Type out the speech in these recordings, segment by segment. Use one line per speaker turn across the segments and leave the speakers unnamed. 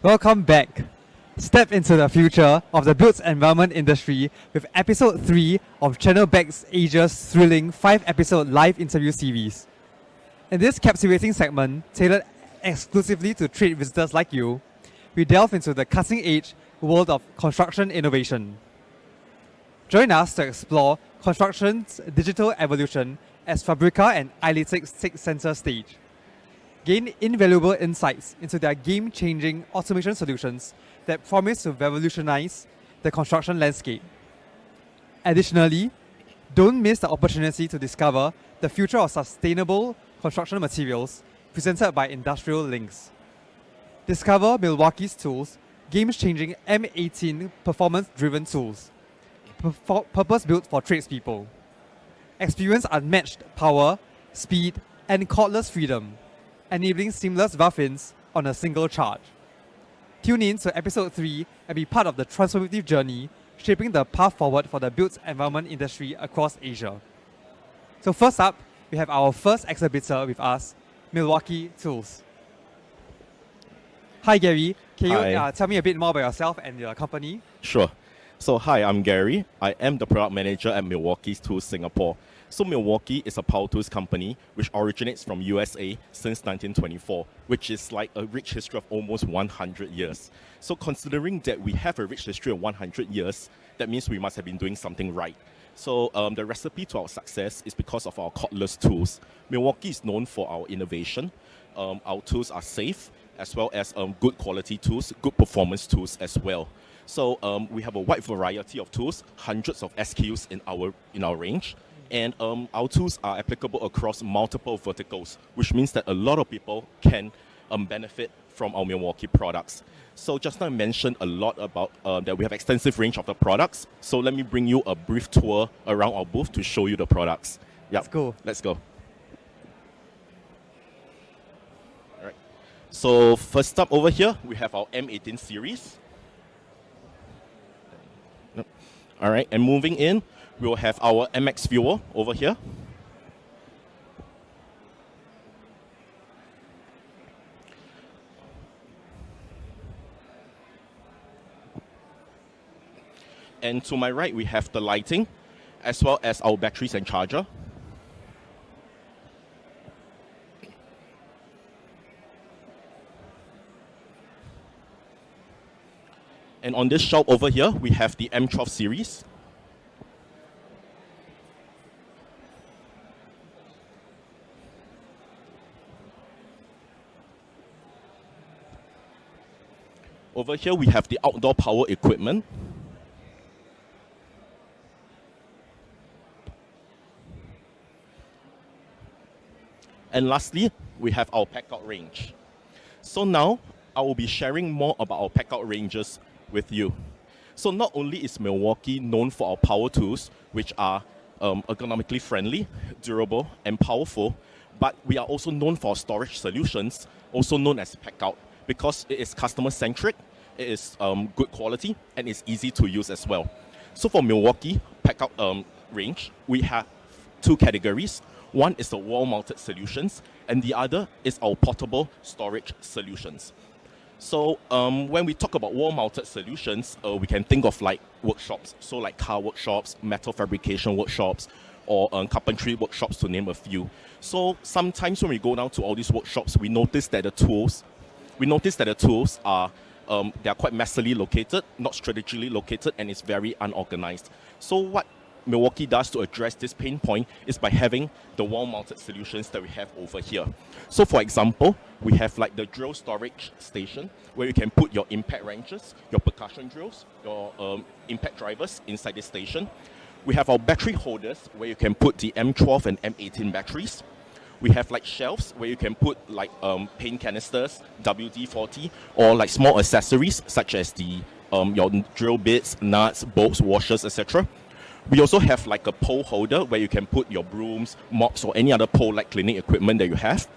Welcome back. Step into the future of the built environment industry with episode 3 of Channel BEX Asia's thrilling 5-episode live interview series. In this captivating segment, tailored exclusively to trade visitors like you, we delve into the cutting-edge world of construction innovation. Join us to explore construction's digital evolution as Fabrica and Ailytics take center stage. Gain invaluable insights into their game-changing automation solutions that promise to revolutionize the construction landscape. Additionally, don't miss the opportunity to discover the future of sustainable construction materials presented by Industrial Links. Discover Milwaukee's Tool's game-changing M18 Performance Driven tools, purpose-built for tradespeople. Experience unmatched power, speed, and cordless freedom, enabling seamless rough-ins on a single charge. Tune in to episode 3 and be part of the transformative journey shaping the path forward for the built environment industry across Asia. So first up, we have our first exhibitor with us, Milwaukee Tools. Hi Gary, can you tell me a bit more about yourself and your company?
Sure. So hi, I'm Gary. I am the product manager at Milwaukee Tool Singapore. So Milwaukee is a power tools company which originates from USA since 1924, which is like a rich history of almost 100 years. So considering that we have a rich history of 100 years, that means we must have been doing something right. So the recipe to our success is because of our cordless tools. Milwaukee is known for our innovation. Our tools are safe, as well as good quality tools, good performance tools as well. So we have a wide variety of tools, hundreds of SKUs in our range. And our tools are applicable across multiple verticals, which means that a lot of people can benefit from our Milwaukee products. So just now I mentioned a lot about that we have extensive range of the products. So let me bring you a brief tour around our booth to show you the products. Yep. Let's go. All right. So first up over here, we have our M18 series. All right, and moving in, we'll have our MX viewer over here. And to my right, we have the lighting, as well as our batteries and charger. And on this shelf over here, we have the M12 series. Over here, we have the outdoor power equipment. And lastly, we have our pack-out range. So now, I will be sharing more about our pack-out ranges with you. So not only is Milwaukee known for our power tools, which are ergonomically friendly, durable, and powerful, but we are also known for our storage solutions, also known as pack-out, because it is customer-centric, it is good quality, and it's easy to use as well. So for Milwaukee pack-out range, we have two categories. One is the wall-mounted solutions, and the other is our portable storage solutions. So when we talk about wall-mounted solutions, we can think of like workshops, so like car workshops, metal fabrication workshops, or carpentry workshops, to name a few. So sometimes when we go down to all these workshops, we notice that the tools are they are quite messily located, not strategically located, and it's very unorganized. So what Milwaukee does to address this pain point is by having the wall-mounted solutions that we have over here. So for example, we have like the drill storage station where you can put your impact wrenches, your percussion drills, your impact drivers inside this station. We have our battery holders where you can put the M12 and M18 batteries. We have like shelves where you can put like paint canisters, WD-40, or like small accessories such as the your drill bits, nuts, bolts, washers, etc. We also have like a pole holder where you can put your brooms, mops, or any other pole-like cleaning equipment that you have.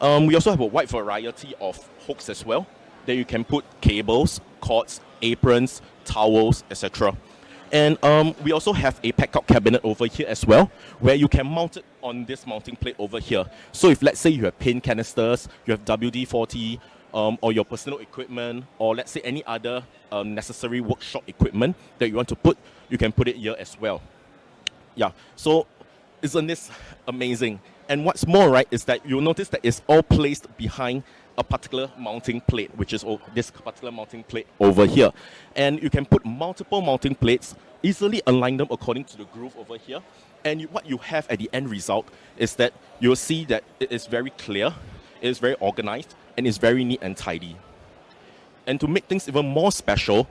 We also have a wide variety of hooks as well that you can put cables, cords, aprons, towels, etc. And we also have a pack-out cabinet over here as well, where you can mount it on this mounting plate over here. So if let's say you have paint canisters, you have WD-40, or your personal equipment, or let's say any other necessary workshop equipment that you want to put, you can put it here as well. Yeah, so isn't this amazing? And what's more, right, is that you'll notice that it's all placed behind a particular mounting plate, which is this particular mounting plate over here. And you can put multiple mounting plates, easily align them according to the groove over here. And what you have at the end result is that you'll see that it is very clear, it is very organized, and it's very neat and tidy. And to make things even more special,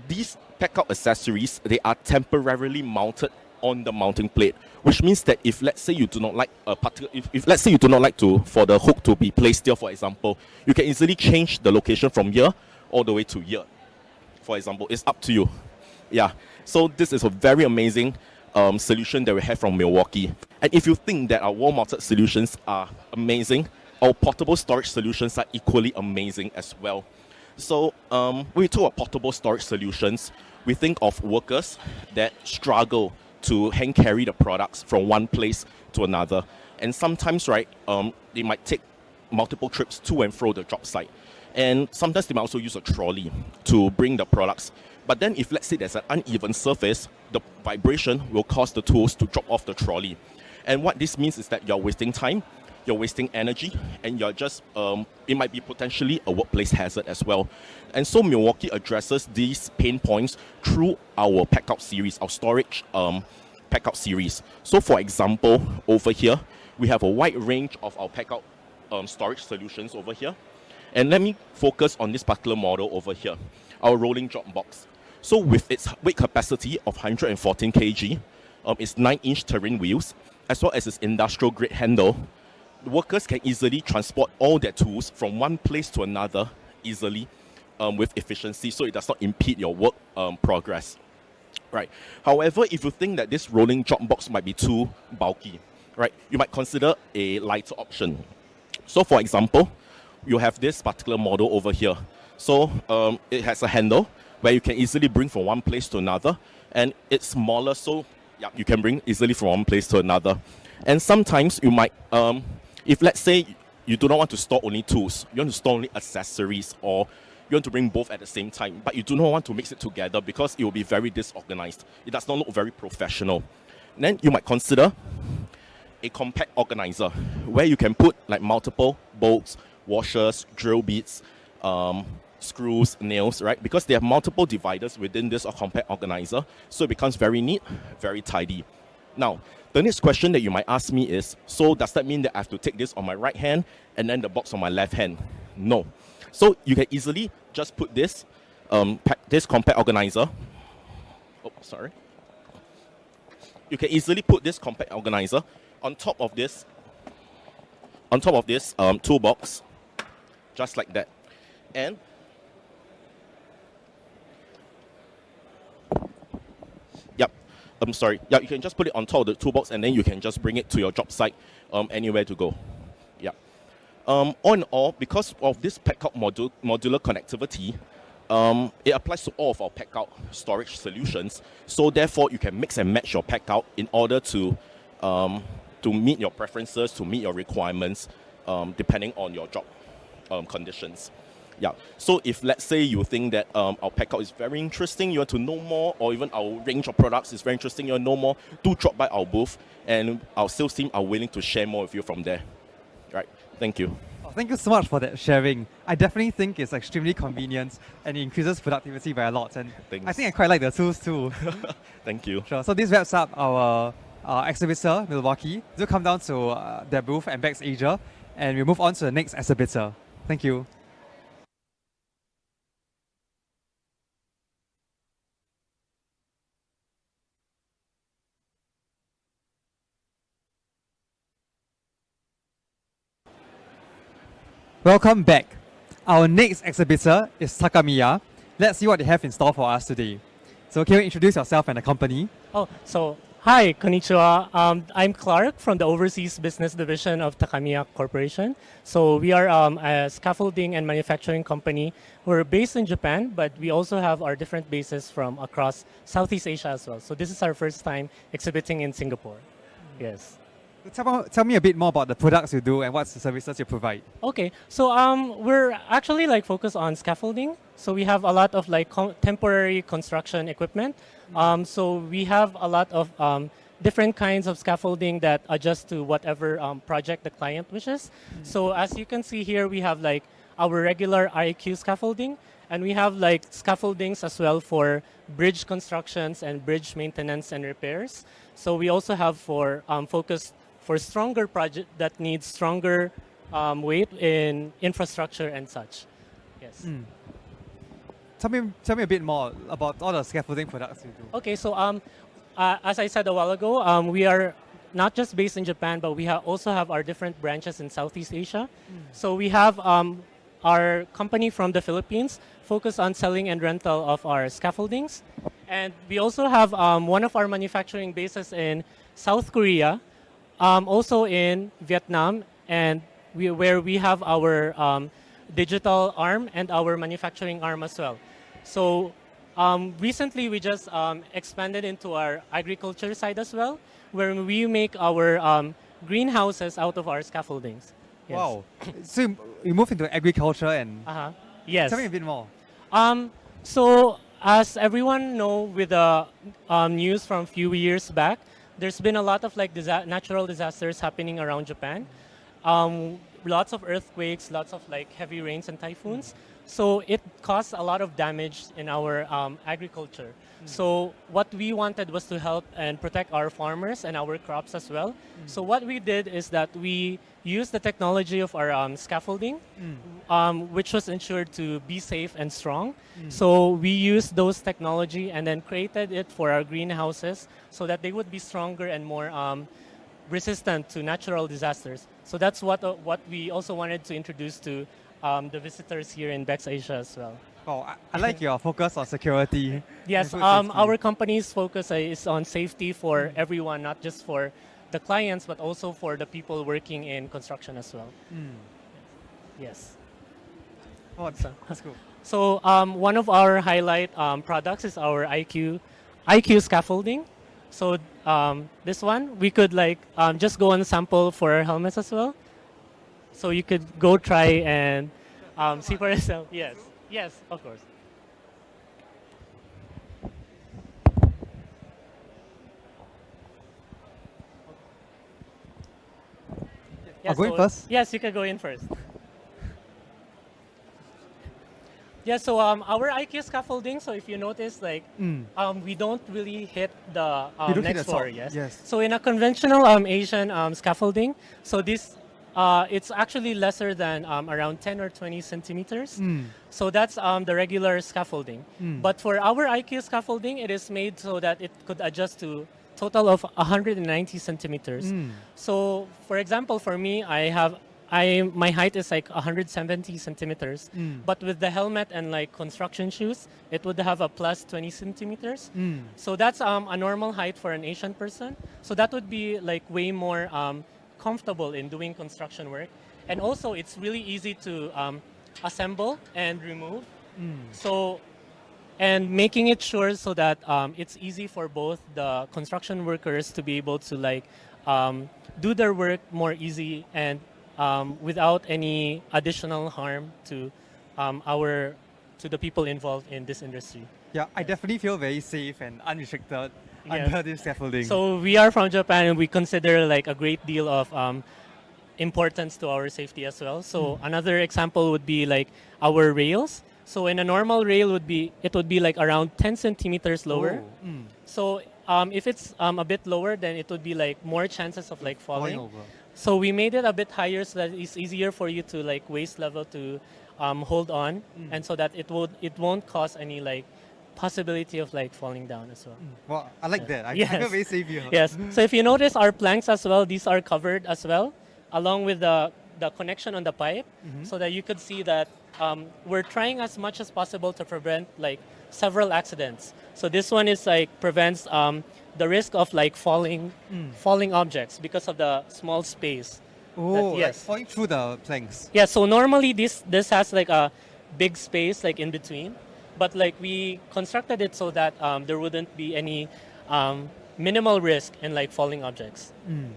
these pack-out accessories, they are temporarily mounted on the mounting plate, which means that if let's say you do not like a particular, if let's say you do not like for the hook to be placed here, for example, you can easily change the location from here all the way to here. For example, it's up to you. Yeah. So this is a very amazing solution that we have from Milwaukee. And if you think that our wall-mounted solutions are amazing, our portable storage solutions are equally amazing as well. So when we talk about portable storage solutions, we think of workers that struggle to hand carry the products from one place to another. And sometimes, right, they might take multiple trips to and fro the job site. And sometimes they might also use a trolley to bring the products. But then if let's say there's an uneven surface, the vibration will cause the tools to drop off the trolley. And what this means is that you're wasting time, you're wasting energy, and you're just, it might be potentially a workplace hazard as well. And so Milwaukee addresses these pain points through our pack-out series, our storage pack-out series. So for example, over here, we have a wide range of our pack-out storage solutions over here. And let me focus on this particular model over here, our rolling drop box. So with its weight capacity of 114 kg, its 9-inch terrain wheels, as well as its industrial grade handle, workers can easily transport all their tools from one place to another easily with efficiency, so it does not impede your work progress. Right. However, if you think that this rolling drop box might be too bulky, right, you might consider a lighter option. So for example, you have this particular model over here. So it has a handle where you can easily bring from one place to another, and it's smaller, so yeah, you can bring easily from one place to another. And sometimes you might, if let's say you do not want to store only tools, you want to store only accessories, or you want to bring both at the same time, but you do not want to mix it together because it will be very disorganized. It does not look very professional. And then you might consider a compact organizer where you can put like multiple bolts, washers, drill bits, screws, nails, right? Because they have multiple dividers within this compact organizer, so it becomes very neat, very tidy. Now, the next question that you might ask me is, so does that mean that I have to take this on my right hand and then the box on my left hand? No. So you can easily just put this this compact organizer. Oh, sorry. You can easily put this compact organizer on top of this toolbox, just like that. And yep, I'm sorry. Yeah, you can just put it on top of the toolbox, and then you can just bring it to your job site, anywhere to go. Yeah. All in all, because of this pack-out modular connectivity, it applies to all of our pack-out storage solutions. So therefore, you can mix and match your pack-out in order to meet your preferences, to meet your requirements, depending on your job conditions. Yeah. So if let's say you think that our pack-out is very interesting, you want to know more, or even our range of products is very interesting, you want to know more, do drop by our booth, and our sales team are willing to share more with you from there. Right. Thank you.
Oh, thank you so much for that sharing. I definitely think it's extremely convenient and it increases productivity by a lot. And
Thanks.
I think I quite like the tools too.
Thank you.
Sure. So this wraps up our exhibitor, Milwaukee. Do come down to their booth at BEX Asia, and we'll move on to the next exhibitor. Thank you. Welcome back. Our next exhibitor is Takamiya. Let's see what they have in store for us today. So can you introduce yourself and the company?
Hi, konnichiwa. I'm Clark from the Overseas Business Division of Takamiya Corporation. So we are a scaffolding and manufacturing company. We're based in Japan, but we also have our different bases from across Southeast Asia as well. So this is our first time exhibiting in Singapore. Yes.
Tell me a bit more about the products you do and what's the services you provide.
Okay, so we're actually like focused on scaffolding. So we have a lot of like temporary construction equipment. So we have a lot of different kinds of scaffolding that adjust to whatever project the client wishes. So as you can see here, we have like our regular IQ scaffolding, and we have like scaffoldings as well for bridge constructions and bridge maintenance and repairs. So we also have for focused for stronger project that needs stronger weight in infrastructure and such. Yes.
Tell me a bit more about all the scaffolding products you do.
Okay, so as I said a while ago, we are not just based in Japan, but we also have our different branches in Southeast Asia. So we have our company from the Philippines focused on selling and rental of our scaffoldings. And we also have one of our manufacturing bases in South Korea, also in Vietnam, and where we have our digital arm and our manufacturing arm as well. So recently we just expanded into our agriculture side as well, where we make our greenhouses out of our scaffoldings. Yes.
Wow. So you move into agriculture and
Yes.
tell me a bit more.
So as everyone know, with the news from a few years back, there's been a lot of like natural disasters happening around Japan. Lots of earthquakes, lots of like heavy rains and typhoons. So it caused a lot of damage in our agriculture. So what we wanted was to help and protect our farmers and our crops as well. So what we did is that we used the technology of our scaffolding, which was ensured to be safe and strong. So we used those technology and then created it for our greenhouses so that they would be stronger and more resistant to natural disasters. So that's what we also wanted to introduce to the visitors here in BEX Asia as well.
Oh, I like your focus on security.
Yes,
and food safety.
our company's focus is on safety for everyone, not just for the clients, but also for the people working in construction as well. Yes.
Oh, that's cool.
So one of our highlight products is our IQ scaffolding. So this one, we could like just go and sample for our helmets as well. So you could go try and see for yourself. Yes, yes, of course.
I'll go in first?
Yes, you can go in first. Yeah, so our IQ scaffolding, so if you notice, like, we don't really hit the
You don't hit
next
the
floor,
top,
yes?
yes.
So in a conventional Asian scaffolding, so this, it's actually lesser than around 10 or 20 centimeters. So that's the regular scaffolding. But for our IQ scaffolding, it is made so that it could adjust to total of 190 centimeters. So for example, for me, my height is like 170 centimeters, but with the helmet and like construction shoes, it would have a plus 20 centimeters. So that's a normal height for an Asian person. So that would be like way more comfortable in doing construction work. And also it's really easy to assemble and remove. So, and making it sure so that it's easy for both the construction workers to be able to like do their work more easy and without any additional harm to the people involved in this industry.
Yeah, I definitely feel very safe and unrestricted under this scaffolding.
So we are from Japan and we consider like a great deal of importance to our safety as well. So another example would be like our rails. So in a normal rail would be like around 10 centimeters lower. So if it's a bit lower, then it would be like more chances of like falling.
over.
So we made it a bit higher so that it's easier for you to like waist level to hold on, and so that it won't cause any like possibility of like falling down as well.
Well, I like that. I
Yes.
feel very safe here.
Yes. So if you notice our planks as well, these are covered as well, along with the connection on the pipe, so that you could see that we're trying as much as possible to prevent like several accidents. So this one is like prevents the risk of like falling objects because of the small space.
Oh,
Yes.
like falling through the planks.
Yeah, so normally this has like a big space like in between, but like we constructed it so that there wouldn't be any minimal risk in like falling objects.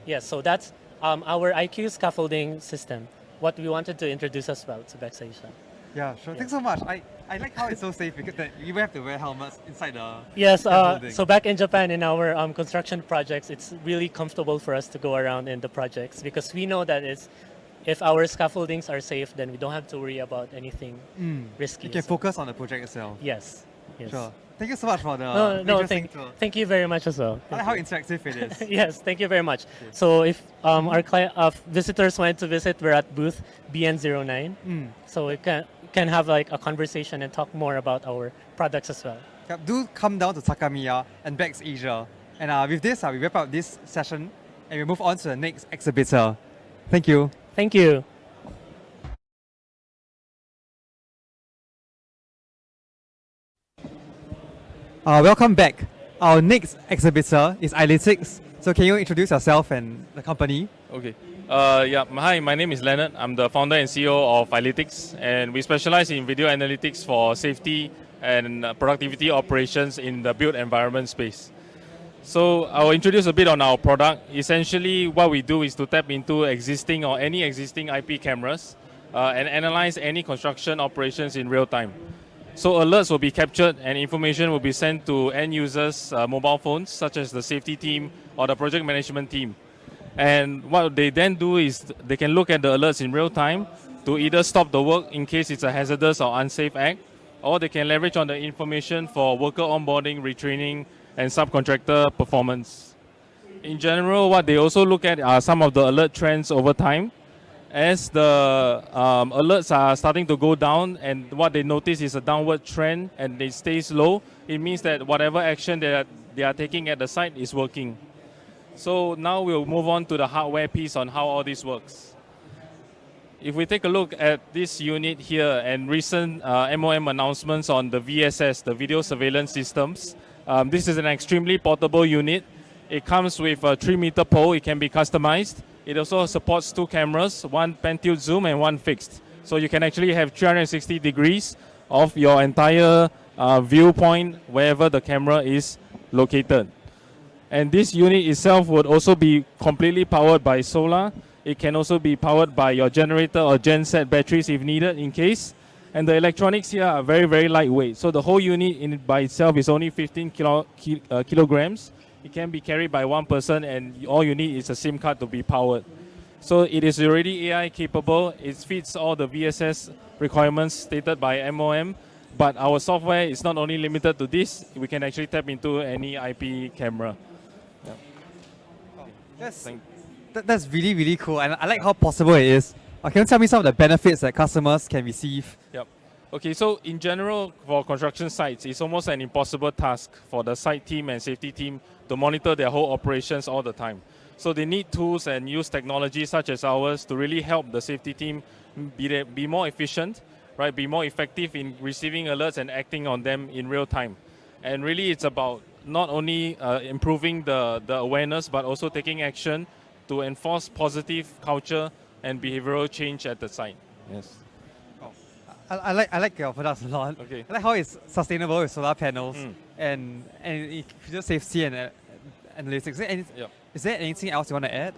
Yes, so that's our IQ scaffolding system, what we wanted to introduce as well to BEX Asia.
Yeah, sure. Thanks so much. I like how it's so safe because you even have to wear helmets inside the
Yes,
scaffolding.
so back in Japan in our construction projects, it's really comfortable for us to go around in the projects because we know that if our scaffoldings are safe, then we don't have to worry about anything risky.
You can
So-
focus on the project itself.
Yes. Yes.
Sure. Thank you so much for the
No,
interesting
thank,
tour.
thank you very much as well.
I like how interactive it is.
Yes, thank you very much. So if our visitors wanted to visit, we're at booth BN09. So we can have like a conversation and talk more about our products as well.
Yep, do come down to Takamiya and BEX Asia. And with this, we wrap up this session and we move on to the next exhibitor. Thank you.
Thank you.
Welcome back. Our next exhibitor is Ailytics. So can you introduce yourself and the company?
Okay. Hi, my name is Leonard. I'm the founder and CEO of Ailytics, and we specialize in video analytics for safety and productivity operations in the built environment space. So I'll introduce a bit on our product. Essentially, what we do is to tap into existing or any existing IP cameras and analyze any construction operations in real time. So alerts will be captured and information will be sent to end users' mobile phones, such as the safety team or the project management team. And what they then do is they can look at the alerts in real time to either stop the work in case it's a hazardous or unsafe act, or they can leverage on the information for worker onboarding, retraining, and subcontractor performance. In general, what they also look at are some of the alert trends over time. As the alerts are starting to go down and what they notice is a downward trend and they stay low, it means that whatever action they are taking at the site is working. So now we'll move on to the hardware piece on how all this works. If we take a look at this unit here and recent MOM announcements on the VSS, the video surveillance systems, this is an extremely portable unit. It comes with a 3-meter pole. It can be customized. It also supports 2 cameras, one pan-tilt zoom and one fixed. So you can actually have 360 degrees of your entire viewpoint wherever the camera is located. And this unit itself would also be completely powered by solar. It can also be powered by your generator or genset batteries if needed in case. And the electronics here are very, very lightweight. So the whole unit by itself is only 15 kilograms. It can be carried by one person and all you need is a SIM card to be powered. So it is already AI capable. It fits all the VSS requirements stated by MOM. But our software is not only limited to this, we can actually tap into any IP camera. Yeah.
That's really, really cool. And I like how possible it is. Can you tell me some of the benefits that customers can receive?
Yep. Okay, so in general, for construction sites, it's almost an impossible task for the site team and safety team to monitor their whole operations all the time. So they need tools and use technology such as ours to really help the safety team be more efficient, right? Be more effective in receiving alerts and acting on them in real time. And really, it's about not only improving the awareness, but also taking action to enforce positive culture and behavioral change at the site. Yes.
I like your products a lot.
Okay.
I like how it's sustainable with solar panels and it features safety and analytics. Is there anything else you want to add?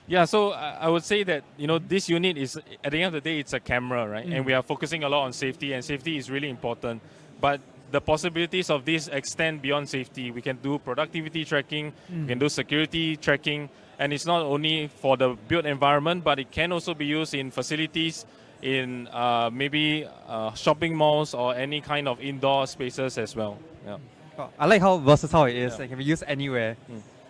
Yeah, so I would say that this unit is at the end of the day it's a camera, right? And we are focusing a lot on safety, and safety is really important. But the possibilities of this extend beyond safety. We can do productivity tracking, we can do security tracking, and it's not only for the built environment, but it can also be used in facilities, in maybe shopping malls or any kind of indoor spaces as well. Yeah.
I like how versatile it is. It can be used anywhere.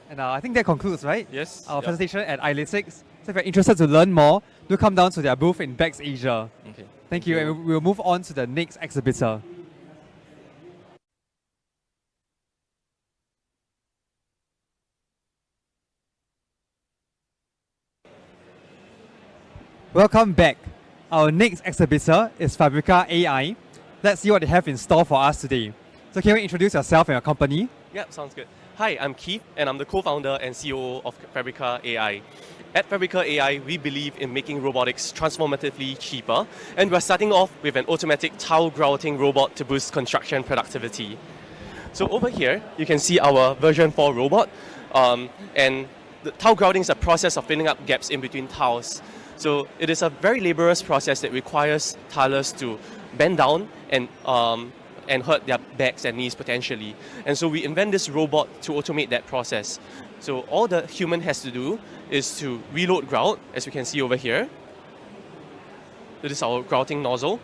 And I think that concludes, right?
Yes.
Our presentation at Ailytics. So if you're interested to learn more, do come down to their booth in BEX Asia.
Okay.
Thank you. And we'll move on to the next exhibitor. Welcome back. Our next exhibitor is Fabrica AI. Let's see what they have in store for us today. So can you introduce yourself and your company?
Yep, sounds good. Hi, I'm Keith, and I'm the co-founder and CEO of Fabrica AI. At Fabrica AI, we believe in making robotics transformatively cheaper, and we're starting off with an automatic tile grouting robot to boost construction productivity. So over here, you can see our version 4 robot, and the tile grouting is a process of filling up gaps in between tiles. So it is a very laborious process that requires tilers to bend down and hurt their backs and knees potentially. And so we invent this robot to automate that process. So all the human has to do is to reload grout, as we can see over here. This is our grouting nozzle.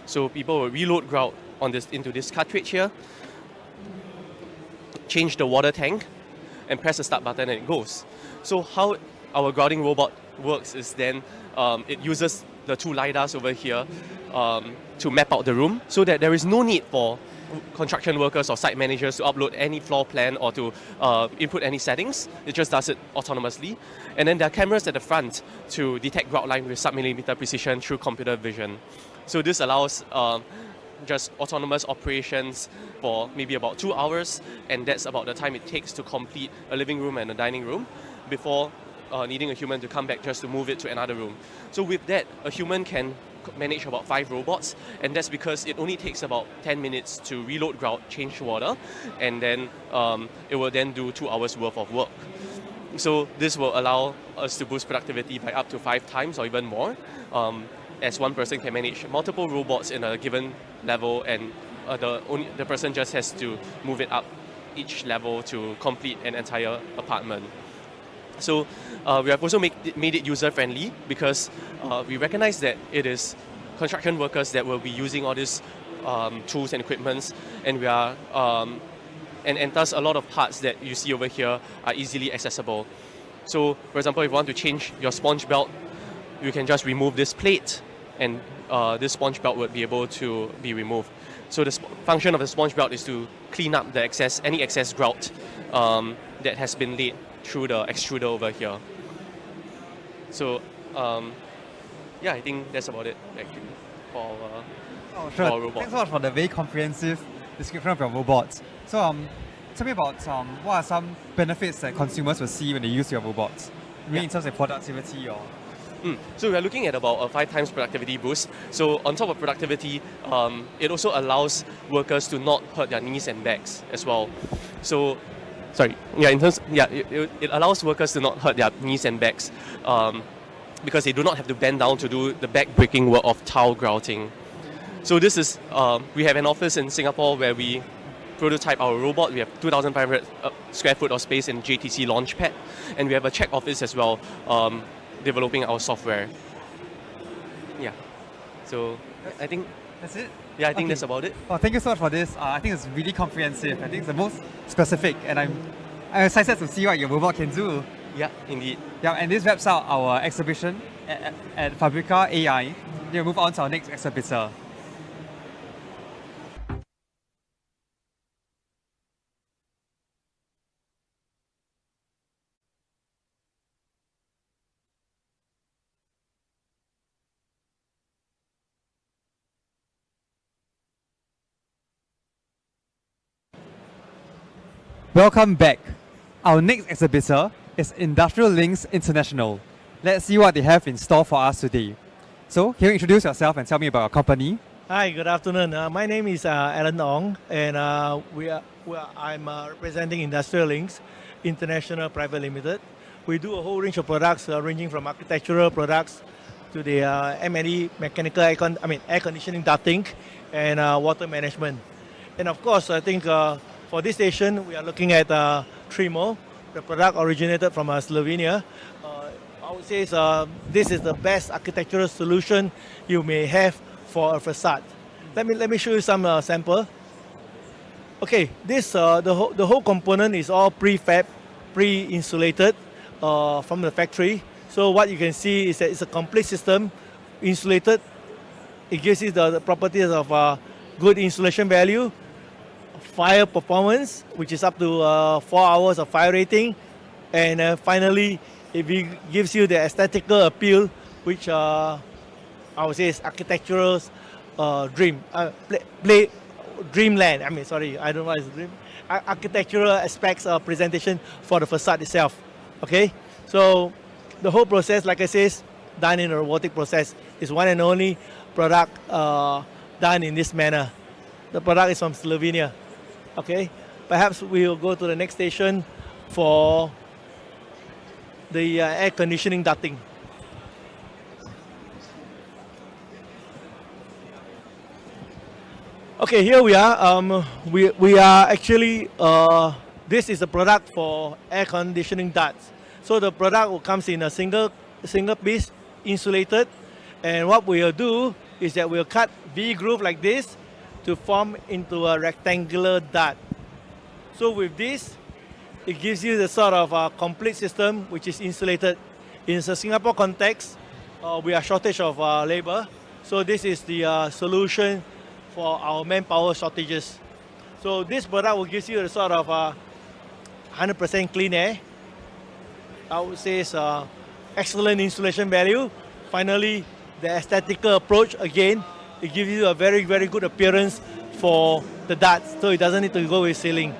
So people will reload grout into this cartridge here, change the water tank, and press the start button and it goes. So how our grouting robot works is then it uses the two LiDARs over here to map out the room so that there is no need for construction workers or site managers to upload any floor plan or to input any settings. It just does it autonomously. And then there are cameras at the front to detect grout line with sub-millimeter precision through computer vision. So this allows just autonomous operations for maybe about 2 hours, and that's about the time it takes to complete a living room and a dining room before needing a human to come back just to move it to another room. So with that, a human can manage about 5 robots, and that's because it only takes about 10 minutes to reload grout, change water, and then it will then do 2 hours worth of work. So this will allow us to boost productivity by up to 5 times or even more, as one person can manage multiple robots in a given level, and the person just has to move it up each level to complete an entire apartment. So we have also made it user-friendly because we recognize that it is construction workers that will be using all these tools and equipments, and we are and thus a lot of parts that you see over here are easily accessible. So, for example, if you want to change your sponge belt, you can just remove this plate, and this sponge belt would be able to be removed. So the function of the sponge belt is to clean up the any excess grout that has been laid through the extruder over here. So, yeah, I think that's about it actually for
sure.
our robot.
Thanks so much for the very comprehensive description of your robots. So, tell me about what are some benefits that consumers will see when they use your robots? Maybe in terms of productivity or.
So we are looking at about a 5 times productivity boost. So on top of productivity, it also allows workers to not hurt their knees and backs as well. So, it allows workers to not hurt their knees and backs because they do not have to bend down to do the back-breaking work of tile grouting. So this is, we have an office in Singapore where we prototype our robot. We have 2,500 square foot of space in JTC Launchpad, and we have a Czech office as well, developing our software. Yeah. So I think
that's it.
Yeah, I think that's about it.
Well, thank you so much for this. I think it's really comprehensive. I think it's the most specific, and I'm excited to see what your robot can do.
Yeah, indeed.
Yeah, and this wraps up our exhibition at Fabrica AI. We'll move on to our next exhibitor. Welcome back. Our next exhibitor is Industrial Links International. Let's see what they have in store for us today. So, can you introduce yourself and tell me about your company?
Hi, good afternoon. My name is Alan Ong, and I'm representing Industrial Links International Private Limited. We do a whole range of products ranging from architectural products to the M&E mechanical air conditioning ducting and water management. And of course, I think for this station, we are looking at Trimo. The product originated from Slovenia. I would say this is the best architectural solution you may have for a facade. Let me show you some sample. Okay, this the whole component is all prefab, pre-insulated from the factory. So what you can see is that it's a complete system, insulated. It gives you the properties of good insulation value, fire performance, which is up to 4 hours of fire rating, and finally, it gives you the aesthetical appeal, which I would say is architectural dreamland. I don't know what is dream. Architectural aspects of presentation for the facade itself. Okay, so the whole process, like I said, done in a robotic process, is one and only product done in this manner. The product is from Slovenia. Okay, perhaps we will go to the next station for the air conditioning ducting. Okay, here we are. We are actually, this is a product for air conditioning ducts. So the product comes in a single piece, insulated. And what we'll do is that we'll cut V groove like this to form into a rectangular duct. So with this, it gives you the sort of complete system which is insulated. In the Singapore context, we are shortage of labor. So this is the solution for our manpower shortages. So this product will give you a sort of 100% clean air. I would say it's excellent insulation value. Finally, the aesthetical approach, again, it gives you a very, very good appearance for the ducts, so it doesn't need to go with ceiling.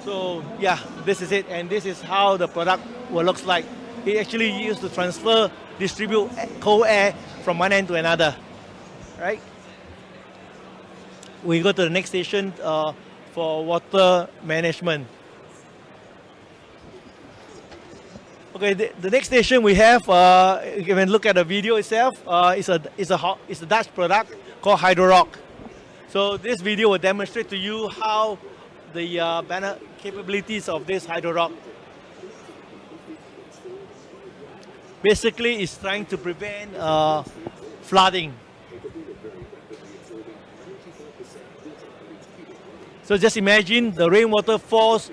So yeah, this is it, and this is how the product will look like. It actually used to transfer, distribute cold air from one end to another, right? We go to the next station for water management. Okay, the next station we have, you can look at the video itself, it's a Dutch product called HydroRock. So this video will demonstrate to you how the capabilities of this HydroRock. Basically, it's trying to prevent flooding. So just imagine the rainwater falls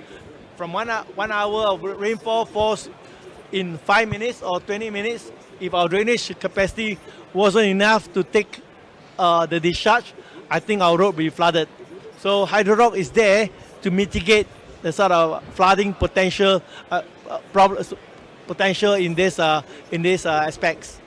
from 1 hour of rainfall falls in 5 minutes or 20 minutes. If our drainage capacity wasn't enough to take the discharge, I think our road will be flooded. So HydroRock is there to mitigate the sort of flooding potential potential in these aspects.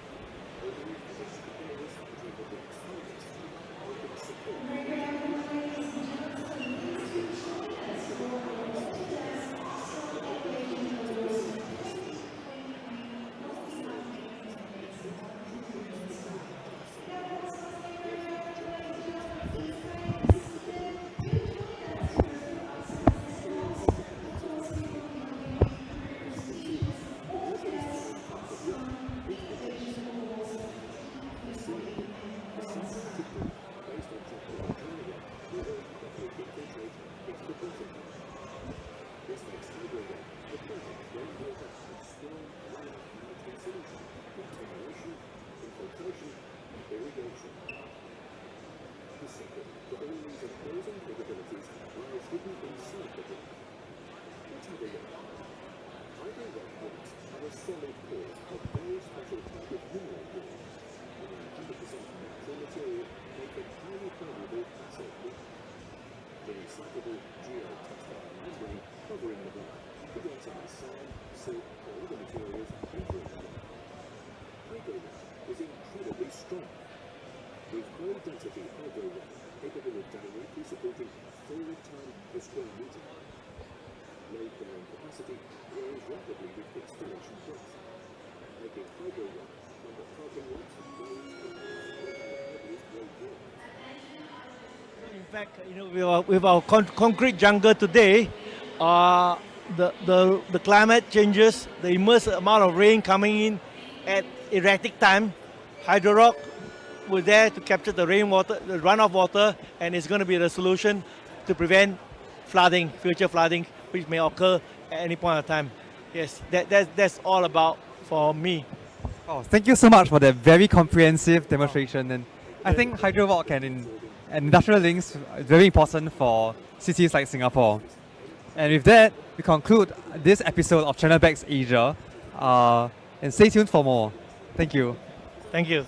In fact, with our concrete jungle today, the climate changes, the immense amount of rain coming in at erratic time. HydroRock was there to capture the rainwater, the runoff water, and it's going to be the solution to prevent flooding, future flooding, which may occur at any point of time. Yes, that's all about for me.
Oh, thank you so much for that very comprehensive demonstration. And I think HydroRock and industrial links is very important for cities like Singapore. And with that, we conclude this episode of Channel BEX Asia. And stay tuned for more. Thank you.
Thank you.